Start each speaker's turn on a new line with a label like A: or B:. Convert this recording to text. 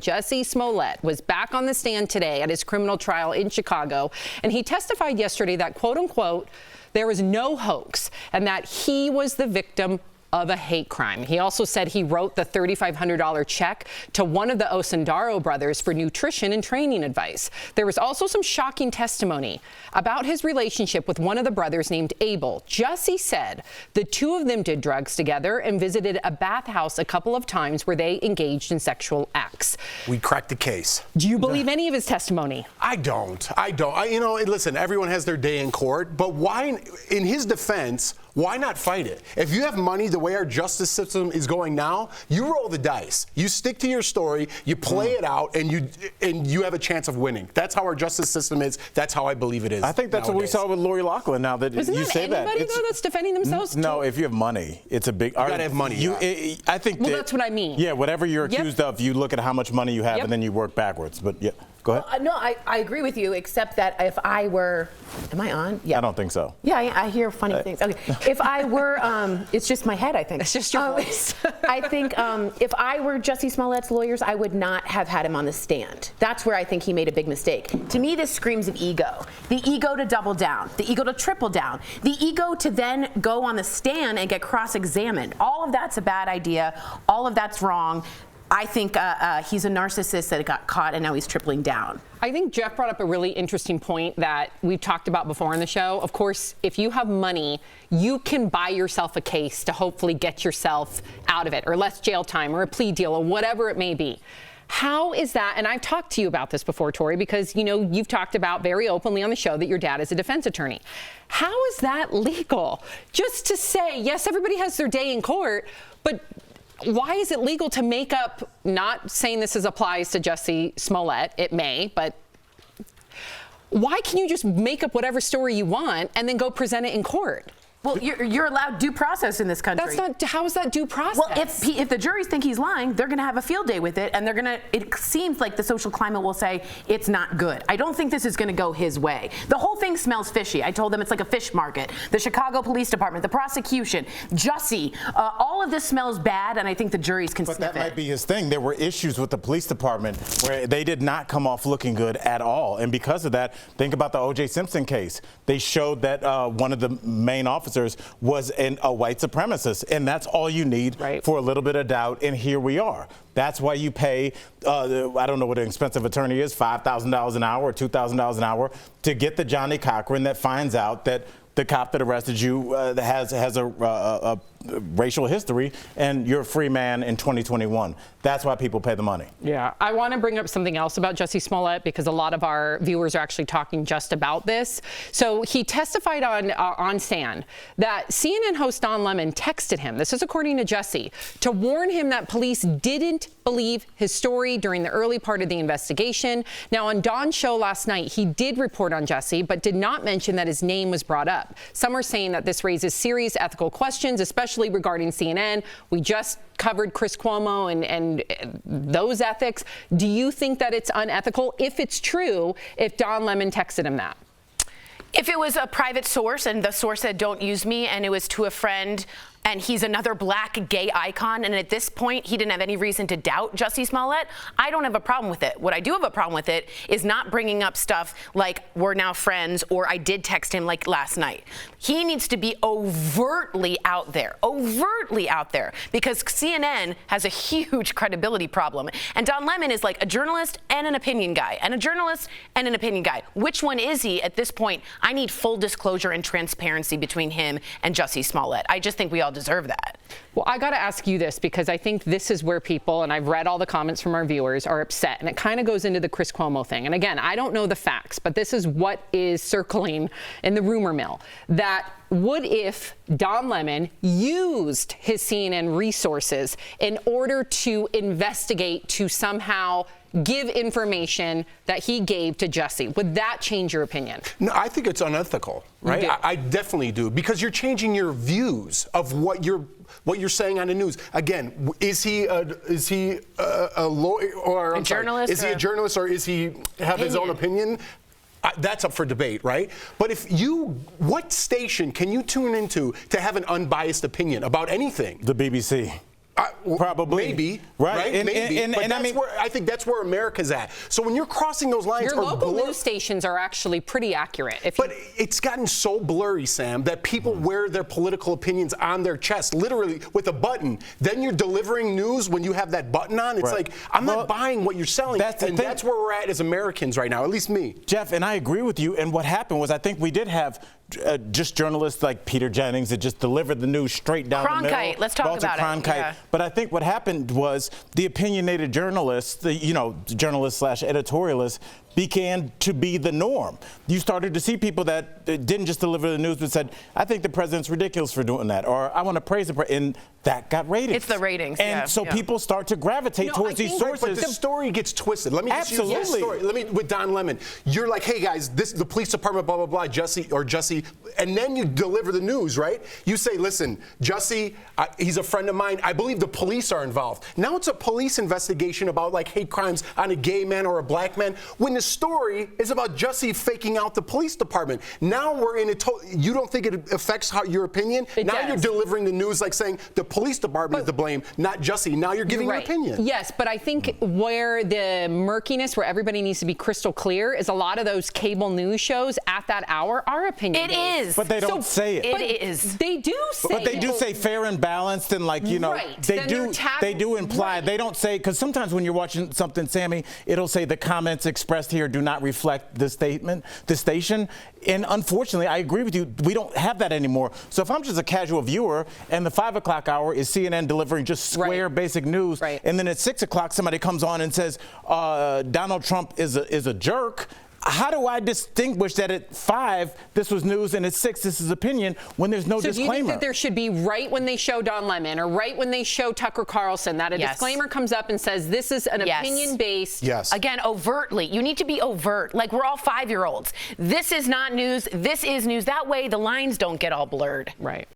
A: Jussie Smollett was back on the stand today at his criminal trial in Chicago, and he testified yesterday that, quote unquote, there was no hoax and that he was the victim of a hate crime. He also said he wrote the $3,500 check to one of the Osundaro brothers for nutrition and training advice. There was also some shocking testimony about his relationship with one of the brothers named Abel. Jussie said the two of them did drugs together and visited a bathhouse a couple of times where they engaged in sexual acts.
B: We cracked the case.
A: Do you believe any of his testimony?
B: I don't. Listen, everyone has their day in court, but why, in his defense, why not fight it? If you have money, the way our justice system is going now, you roll the dice. You stick to your story, you play it out, and you have a chance of winning. That's how our justice system is. That's how I believe it is.
C: I think that's
B: nowadays.
C: what we saw with Lori Loughlin. Now that
A: Isn't
C: you
A: that
C: say that,
A: anybody though that's defending themselves?
C: No, if you have money, it's a big.
B: You gotta have money.
C: I think.
A: Well, that's what I mean.
C: Yeah, whatever you're accused of, you look at how much money you have, and then you work backwards. But yeah. Go ahead.
D: No, I agree with you, except that if I were, am I on? Yeah.
C: I don't think so.
D: Yeah, I hear funny things. Okay, if I were, it's just my head, I think.
A: It's just your voice.
D: I think if I were Jussie Smollett's lawyers, I would not have had him on the stand. That's where I think he made a big mistake. To me, this screams of ego. The ego to double down, the ego to triple down, the ego to then go on the stand and get cross-examined. All of that's a bad idea. All of that's wrong. I think he's a narcissist that got caught and now he's tripling down.
A: I think Jeff brought up a really interesting point that we've talked about before on the show. Of course, if you have money, you can buy yourself a case to hopefully get yourself out of it, or less jail time, or a plea deal, or whatever it may be. How is that? And I've talked to you about this before, Tori, because, you've talked about very openly on the show that your dad is a defense attorney. How is that legal? Just to say, yes, everybody has their day in court, but why is it legal to make up, not saying this applies to Jussie Smollett, it may, but why can you just make up whatever story you want and then go present it in court?
D: Well, you're allowed due process in this country.
A: That's not. How is that due process?
D: Well, if the juries think he's lying, they're going to have a field day with it, and it seems like the social climate will say it's not good. I don't think this is going to go his way. The whole thing smells fishy. I told them it's like a fish market. The Chicago Police Department, the prosecution, Jussie, all of this smells bad, and I think the juries can sniff it.
C: But that might be his thing. There were issues with the police department where they did not come off looking good at all, and because of that, think about the O.J. Simpson case. They showed that one of the main officers was a white supremacist, and that's all you need for a little bit of doubt, and here we are. That's why you pay, I don't know what an expensive attorney is, $5,000 an hour or $2,000 an hour to get the Johnny Cochran that finds out that the cop that arrested you has a racial history, and you're a free man in 2021. That's why people pay the money.
A: Yeah, I want to bring up something else about Jussie Smollett because a lot of our viewers are actually talking just about this. So he testified on stand that CNN host Don Lemon texted him, this is according to Jussie, to warn him that police didn't believe his story during the early part of the investigation. Now, on Don's show last night, he did report on Jussie, but did not mention that his name was brought up. Some are saying that this raises serious ethical questions, especially regarding CNN. We just covered Chris Cuomo and those ethics. Do you think that it's unethical, if it's true, if Don Lemon texted him that?
D: If it was a private source and the source said, don't use me, and it was to a friend, and he's another black gay icon, and at this point he didn't have any reason to doubt Jussie Smollett, I don't have a problem with it. What I do have a problem with it is not bringing up stuff like we're now friends or I did text him like last night. He needs to be overtly out there, because CNN has a huge credibility problem. And Don Lemon is like a journalist and an opinion guy, and a journalist and an opinion guy. Which one is he at this point? I need full disclosure and transparency between him and Jussie Smollett. I just think we all deserve that.
A: Well, I got to ask you this because I think this is where people, and I've read all the comments from our viewers, are upset. And it kind of goes into the Chris Cuomo thing. And again, I don't know the facts, but this is what is circling in the rumor mill. That what if Don Lemon used his CNN resources in order to investigate, to somehow give information that he gave to Jussie? Would that change your opinion?
B: No, I think it's unethical, right? I definitely do, because you're changing your views of what you're saying on the news. Again, is he a lawyer or a journalist? Is he a journalist, or is he have his own opinion? That's up for debate, right? But what station can you tune into to have an unbiased opinion about anything?
C: The BBC. Probably.
B: Maybe.
C: Right.
B: Maybe.
C: And
B: But
C: I mean,
B: I think that's where America's at. So when you're crossing those lines,
A: Your local news stations are actually pretty accurate.
B: But it's gotten so blurry, Sam, that people wear their political opinions on their chest, literally with a button. Then you're delivering news when you have that button on. It's like, I'm not buying what you're selling. That's where we're at as Americans right now, at least me.
C: Jeff, and I agree with you. And what happened was I think we did have just journalists like Peter Jennings that just delivered the news straight down the middle.
D: Let's talk
C: Walter
D: about
C: Cronkite.
D: it. Yeah.
C: But I think what happened was the opinionated journalists, journalists/editorialists, began to be the norm. You started to see people that didn't just deliver the news but said, I think the president's ridiculous for doing that, or I want to praise the president, and that got ratings.
D: It's the ratings,
C: and so people start to gravitate towards these sources.
B: But the story gets twisted. Let me just use this story. With Don Lemon, you're like, hey guys, the police department, blah, blah, blah, Jussie, and then you deliver the news, right? You say, listen, Jussie, he's a friend of mine. I believe the police are involved. Now it's a police investigation about like hate crimes on a gay man or a black man, when the story is about Jussie faking out the police department. Now we're in you don't think it affects your opinion? Now you're delivering the news like saying the police department is to blame, not Jussie. Now you're giving your opinion.
A: Yes, but I think where the murkiness, where everybody needs to be crystal clear, is a lot of those cable news shows at that hour are opinion.
D: It is.
C: But they don't say it.
D: It is.
A: They do say it.
C: But they do say fair and balanced, and like, they do imply. They don't say, because sometimes when you're watching something, Sammy, it'll say the comments expressed here do not reflect the station. And unfortunately, I agree with you, we don't have that anymore. So if I'm just a casual viewer and the 5 o'clock hour is CNN delivering just square basic news, and then at 6 o'clock somebody comes on and says Donald Trump is a jerk, how do I distinguish that at 5 this was news and at 6 this is opinion when there's no disclaimer?
A: So do you think that there should be right when they show Don Lemon or right when they show Tucker Carlson that a disclaimer comes up and says this is an opinion-based?
B: Yes.
D: Again, overtly. You need to be overt. Like we're all 5-year-olds. This is not news. This is news. That way the lines don't get all blurred.
A: Right.